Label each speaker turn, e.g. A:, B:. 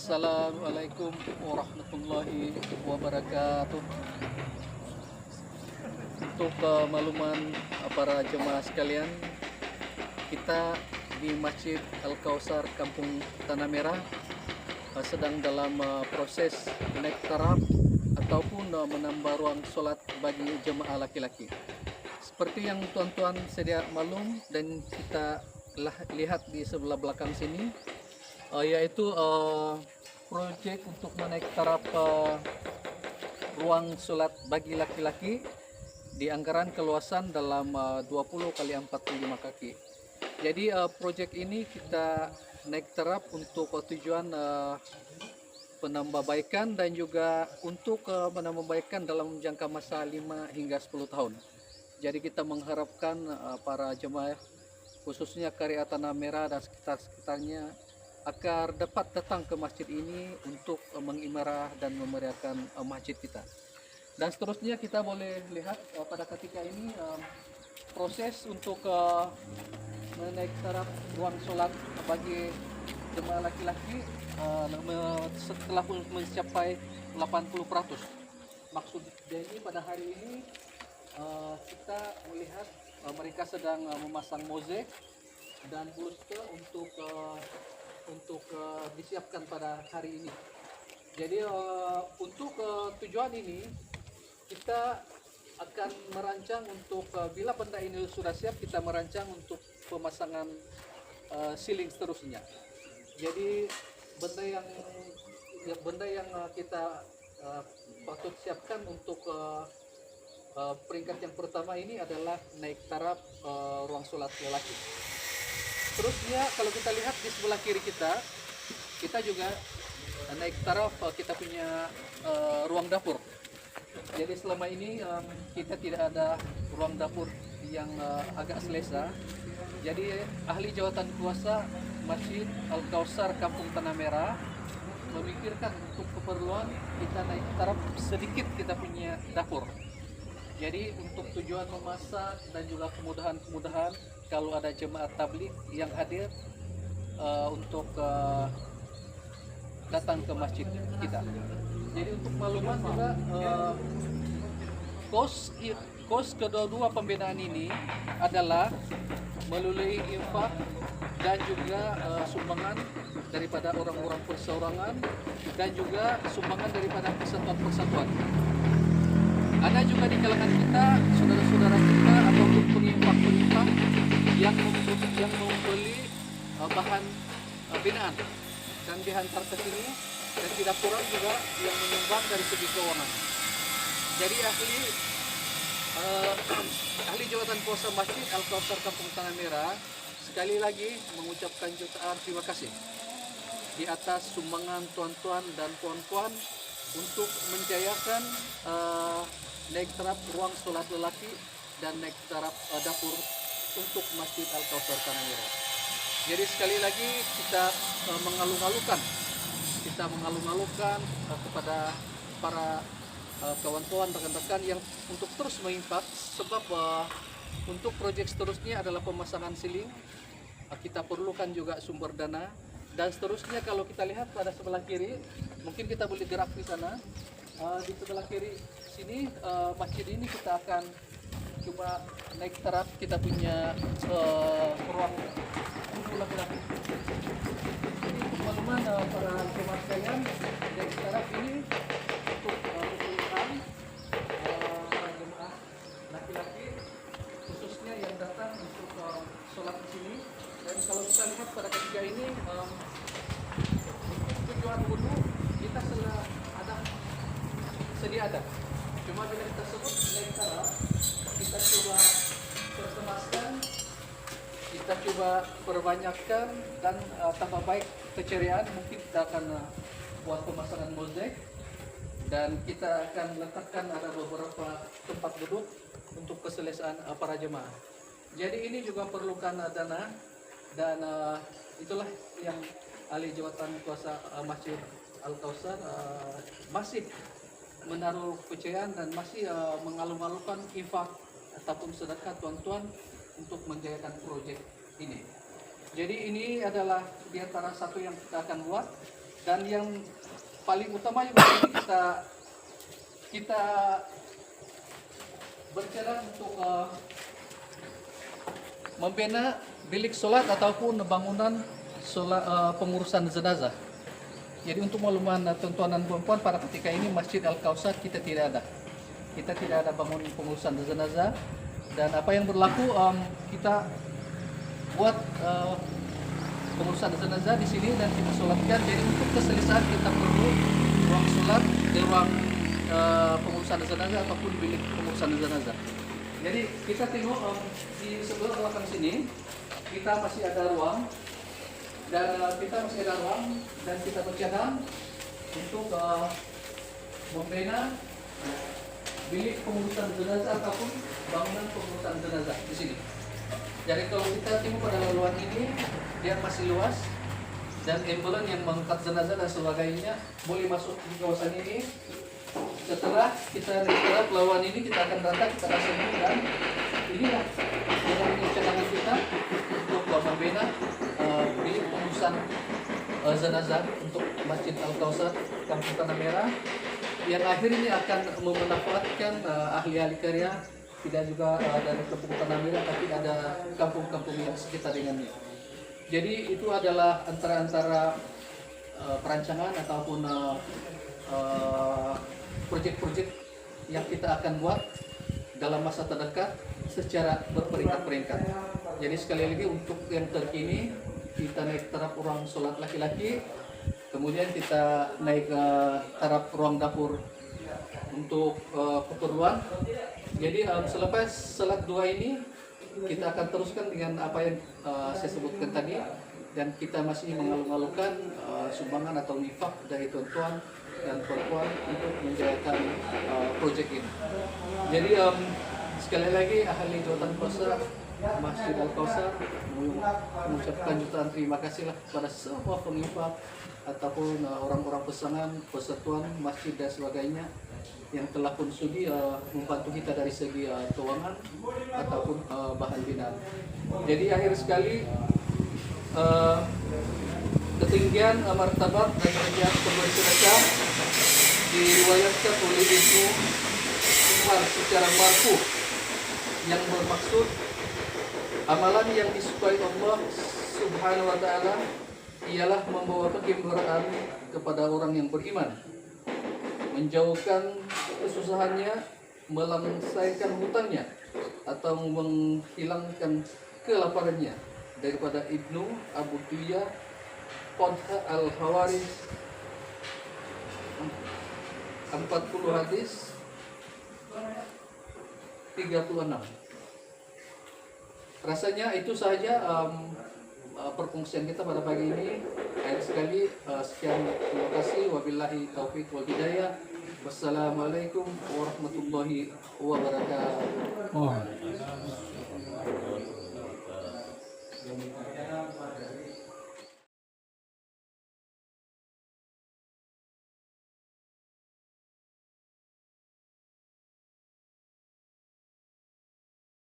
A: Assalamualaikum warahmatullahi wabarakatuh. Untuk makluman para jemaah sekalian, kita di Masjid Al-Kausar Kampung Tanah Merah sedang dalam proses naik taraf ataupun menambah ruang sholat bagi jemaah laki-laki. Seperti yang tuan-tuan sedia maklum dan kita lihat di sebelah belakang sini, yaitu proyek untuk menaik taraf ruang sholat bagi laki-laki di anggaran keluasan dalam 20 kali 45 kaki. Jadi proyek ini kita naik taraf untuk tujuan penambahbaikan dan juga untuk menambahbaikan dalam jangka masa 5 hingga 10 tahun. Jadi kita mengharapkan para jemaah khususnya Karya Tanah Merah dan sekitar-sekitarnya agar dapat datang ke masjid ini untuk mengimarah dan memeriahkan masjid kita. Dan seterusnya kita boleh lihat pada ketika ini proses untuk menaik taraf ruang sholat bagi jemaah laki-laki setelah mencapai 80%. Maksudnya ini pada hari ini kita melihat mereka sedang memasang mozaik dan bluster untuk disiapkan pada hari ini. Jadi untuk tujuan ini kita akan merancang untuk bila benda ini sudah siap, kita merancang untuk pemasangan ceiling seterusnya. Jadi benda yang kita patut siapkan untuk peringkat yang pertama ini adalah naik taraf ruang sholat lelaki. Terusnya kalau kita lihat di sebelah kiri kita juga naik taraf kita punya ruang dapur. Jadi selama ini kita tidak ada ruang dapur yang agak selesa. Jadi ahli jawatan kuasa Masjid Al-Kausar Kampung Tanah Merah memikirkan untuk keperluan kita naik taraf sedikit kita punya dapur. Jadi untuk tujuan memasak dan juga kemudahan kalau ada jemaat tabligh yang hadir untuk datang ke masjid kita. Jadi untuk makluman juga kos kedua-dua pembinaan ini adalah melalui infak dan juga sumbangan daripada orang-orang perseorangan dan juga sumbangan daripada persatuan-persatuan. Ada juga di kalangan kita saudara-saudara kita ataupun penginfak yang membeli bahan binaan dan dihantar ke sini, dan tidak kurang juga yang menyumbang dari segi keuangan. Jadi ahli jawatan kuasa Masjid Al-Kausar Kampung Tanah Merah sekali lagi mengucapkan jutaan terima kasih di atas sumbangan tuan-tuan dan puan-puan untuk menjayakan naik taraf ruang sholat lelaki dan naik taraf dapur untuk Masjid Al-Kausar Tanah Merah. Jadi sekali lagi kita mengalung-alungkan kepada para kawan-kawan rekan-rekan yang untuk terus menginfak, sebab untuk proyek seterusnya adalah pemasangan ceiling. Kita perlukan juga sumber dana dan seterusnya. Kalau kita lihat pada sebelah kiri, mungkin kita boleh gerak di sana. Di sebelah kiri sini masjid ini kita akan coba naik taraf kita punya ruang laki-laki. Jadi untuk makluman para jemaah sekalian, naik taraf ini untuk keseluruhan para jemaah laki-laki khususnya yang datang untuk sholat di sini. Dan kalau kita lihat pada ketika ini untuk tujuan wudhu kita sedia ada. Cuma bila kita sebut naik taraf, kita coba pertemaskan, kita coba perbanyakkan dan tambah baik keceriaan. Mungkin kita akan buat pemasangan mozaik dan kita akan letakkan ada beberapa tempat duduk untuk keselesaan para jemaah. Jadi ini juga perlukan dana dan itulah yang ahli jawatan kuasa Masjid Al-Kausar masih menaruh kepercayaan dan masih mengalung-alungkan infak ataupun sedekah tuan-tuan untuk menjayakan proyek ini. Jadi ini adalah di antara satu yang kita akan buat Dan yang paling utama juga ini kita berjalan untuk membina bilik sholat ataupun bangunan sholat, pengurusan jenazah. Jadi untuk makluman tuan-tuan dan puan-puan, pada ketika ini Masjid Al-Kausar kita tidak ada. Kita tidak ada bangun pengurusan jenazah, dan apa yang berlaku kita buat pengurusan jenazah di sini dan kita sholatkan. Jadi untuk keselesaan kita perlu ruang sholat, ruang pengurusan jenazah ataupun bilik pengurusan jenazah. Jadi kita tengok di sebelah belakang sini kita masih ada ruang, dan kita bercadang untuk membina bilik pengurusan jenazah ataupun bangunan pengurusan jenazah di sini. Jadi kalau kita tengok pada laluan ini, dia masih luas, dan ambulan yang mengangkat jenazah dan sebagainya boleh masuk di kawasan ini. Setelah kita naik laluan ini, kita akan rata, kita akan sembuh, dan inilah dengan cadangan kita untuk membina bilik pengurusan jenazah untuk Masjid Al-Kausar Kampung Tanah Merah, yang akhirnya akan memanfaatkan ahli-ahli karya, tidak juga dari Kampung Tanah Merah, tapi ada kampung-kampung yang sekitar dengannya. Jadi itu adalah antara perancangan ataupun proyek-proyek yang kita akan buat dalam masa terdekat secara berperingkat-peringkat. Jadi sekali lagi untuk yang terkini, kita naik taraf ruang sholat laki-laki, kemudian kita naik taraf ruang dapur untuk keperluan. Jadi selepas sholat dua ini, kita akan teruskan dengan apa yang saya sebutkan tadi, dan kita masih mengalu-alukan sumbangan atau nifak dari tuan-tuan dan perempuan untuk menjayakan proyek ini. Jadi sekali lagi ahli jawatan kuasa Masjid Al-Kausar mengucapkan jutaan terima kasih kepada semua penginfak ataupun orang-orang pesanan, persatuan masjid dan sebagainya yang telah pun sudi membantu kita dari segi keuangan ataupun bahan binaan. Jadi akhir sekali ketinggian martabat dan derajat pemberi sedekah diriwayatkan oleh Ibnu Umar secara marfu, yang bermaksud amalan yang disukai Allah Subhanahu wa taala ialah membawa kegembiraan kepada orang yang beriman, menjauhkan kesusahannya, melesaikan hutangnya, atau menghilangkan kelaparannya. Daripada Ibnu Abu Tuyah Qadha Al-Hawaris, 40 hadis 36. Rasanya itu saja perkongsian kita pada pagi ini. Akhir sekali sekian, terima kasih. Wabillahi taufiq wal hidayah. Wassalamualaikum warahmatullahi wabarakatuh.